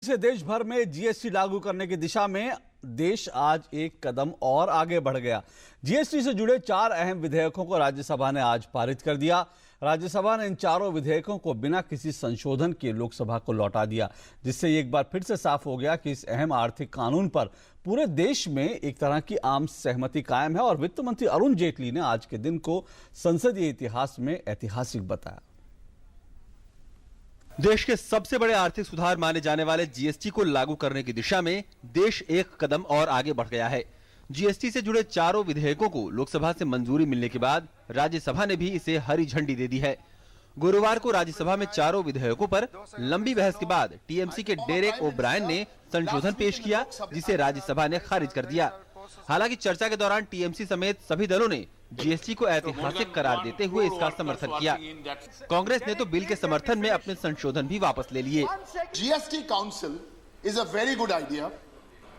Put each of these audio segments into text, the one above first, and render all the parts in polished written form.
से देश भर में जीएसटी लागू करने की दिशा में देश आज एक कदम और आगे बढ़ गया। जीएसटी से जुड़े 4 अहम विधेयकों को राज्यसभा ने आज पारित कर दिया। राज्यसभा ने इन चारों विधेयकों को बिना किसी संशोधन के लोकसभा को लौटा दिया, जिससे एक बार फिर से साफ हो गया कि इस अहम आर्थिक कानून पर पूरे देश में एक तरह की आम सहमति कायम है। और वित्त मंत्री अरुण जेटली ने आज के दिन को संसदीय इतिहास में ऐतिहासिक बताया। देश के सबसे बड़े आर्थिक सुधार माने जाने वाले जीएसटी को लागू करने की दिशा में देश एक कदम और आगे बढ़ गया है। जीएसटी से जुड़े चारों विधेयकों को लोकसभा से मंजूरी मिलने के बाद राज्यसभा ने भी इसे हरी झंडी दे दी है। गुरुवार को राज्यसभा में चारों विधेयकों पर लंबी बहस के बाद टीएमसी के डेरेक ओब्रायन ने संशोधन पेश किया, जिसे राज्यसभा ने खारिज कर दिया। हालांकि चर्चा के दौरान टीएमसी समेत सभी दलों ने जीएसटी को ऐतिहासिक करार देते हुए इसका समर्थन किया। कांग्रेस ने तो बिल के समर्थन में अपने संशोधन भी वापस ले लिए। GST Council is a very good idea.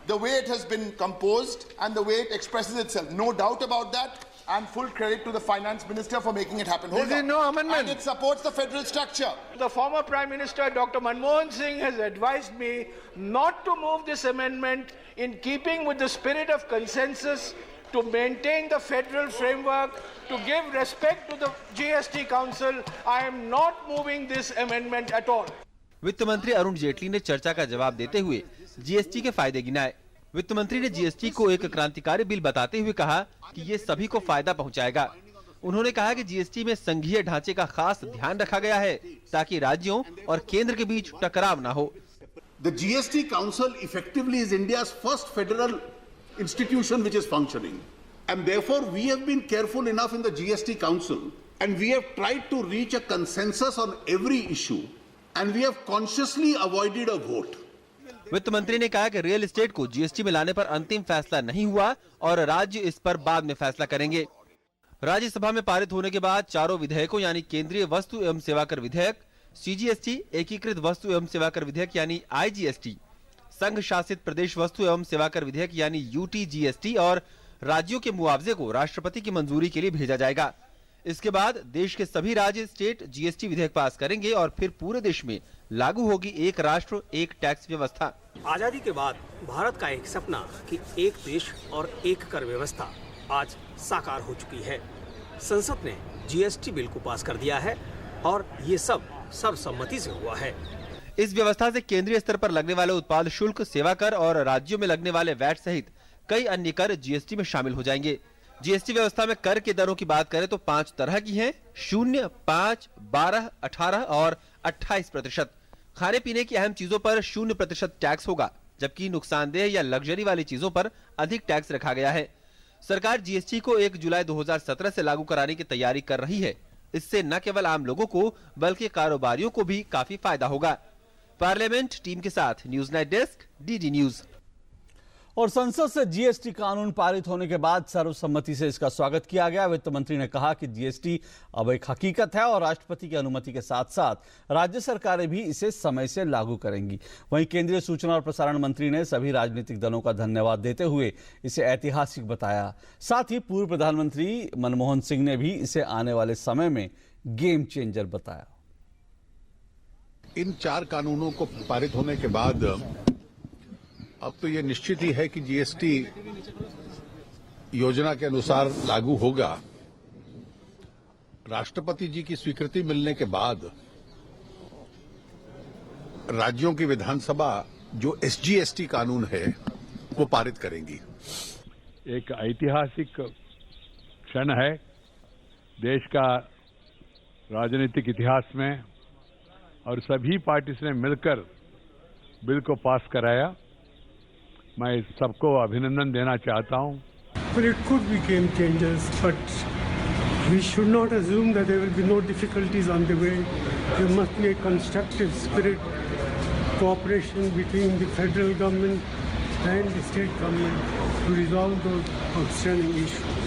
The way it has been composed and the way it expresses itself, no doubt about that, and full credit to the finance minister for making it happen. There is no amendment. And it supports the federal structure. The former Prime Minister Dr. Manmohan Singh has advised me not to move this amendment in keeping with the spirit of consensus, to maintain the federal framework, to give respect to the GST Council. I am not moving this amendment at all. वित्त मंत्री अरुण जेटली ने चर्चा का जवाब देते हुए GST के फायदे गिनाए। वित्त मंत्री ने जीएसटी को एक क्रांतिकारी बिल बताते हुए कहा कि ये सभी को फायदा पहुंचाएगा। उन्होंने कहा कि जीएसटी में संघीय ढांचे का खास ध्यान रखा गया है ताकि राज्यों और केंद्र के बीच टकराव न हो। The GST Council effectively is India's first federal institution which is functioning, and therefore we have been careful enough in the GST Council, and we have tried to reach a consensus on every issue, and we have consciously avoided a vote. वित्त मंत्री ने कहा कि real estate को GST में लाने पर अंतिम फैसला नहीं हुआ और राज्य इस पर बाद में फैसला करेंगे। राज्यसभा में पारित होने के बाद चारों विधेयकों यानी केंद्रीय वस्तु एवं सेवा कर विधेयक, सीजीएसटी, एकीकृत वस्तु एवं सेवा कर विधेयक यानी आईजीएसटी, संघ शासित प्रदेश वस्तु एवं सेवा कर विधेयक यानी यूटीजीएसटी और राज्यों के मुआवजे को राष्ट्रपति की मंजूरी के लिए भेजा जाएगा। इसके बाद देश के सभी राज्य स्टेट जीएसटी विधेयक पास करेंगे और फिर पूरे देश में लागू होगी एक राष्ट्र एक टैक्स व्यवस्था। आजादी के बाद भारत का एक सपना कि एक देश और एक कर व्यवस्था आज साकार हो चुकी है। संसद ने जीएसटी बिल को पास कर दिया है और ये सब सर्वसम्मति से हुआ है। इस व्यवस्था से केंद्रीय स्तर पर लगने वाले उत्पाद शुल्क, सेवा कर और राज्यों में लगने वाले वैट सहित कई अन्य कर जीएसटी में शामिल हो जाएंगे। जीएसटी व्यवस्था में कर के दरों की बात करें तो 5 तरह की हैं: 0, 5, 12, 18 और 28%। खाने पीने की अहम चीजों पर 0% टैक्स होगा, जबकि नुकसानदेह या लग्जरी वाली चीजों पर अधिक टैक्स रखा गया है। सरकार जीएसटी को 1 जुलाई 2017 से लागू कराने की तैयारी कर रही है। इससे न केवल आम लोगों को बल्कि कारोबारियों को भी काफी फायदा होगा। पार्लियामेंट टीम के साथ news night desk, DD news. और संसद से जीएसटी कानून पारित होने के बाद सर्वसम्मति से इसका स्वागत किया गया। वित्त मंत्री ने कहा कि जीएसटी अब एक हकीकत है और राष्ट्रपति की अनुमति के साथ साथ राज्य सरकारें भी इसे समय से लागू करेंगी। वहीं केंद्रीय सूचना और प्रसारण मंत्री ने सभी राजनीतिक दलों का धन्यवाद देते हुए इसे ऐतिहासिक बताया। साथ ही पूर्व प्रधानमंत्री मनमोहन सिंह ने भी इसे आने वाले समय में गेम चेंजर बताया। इन 4 कानूनों को पारित होने के बाद अब तो ये निश्चित ही है कि जीएसटी योजना के अनुसार लागू होगा। राष्ट्रपति जी की स्वीकृति मिलने के बाद राज्यों की विधानसभा जो एसजीएसटी कानून है वो पारित करेंगी। एक ऐतिहासिक क्षण है देश का राजनीतिक इतिहास में और सभी पार्टी ने मिलकर बिल को पास कराया। मैं सबको अभिनंदन देना चाहता हूं। Well, it could be game changers, but we should not assume that there will be no difficulties on the way. There must be a constructive spirit, cooperation between the federal government and the state government to resolve those outstanding issues.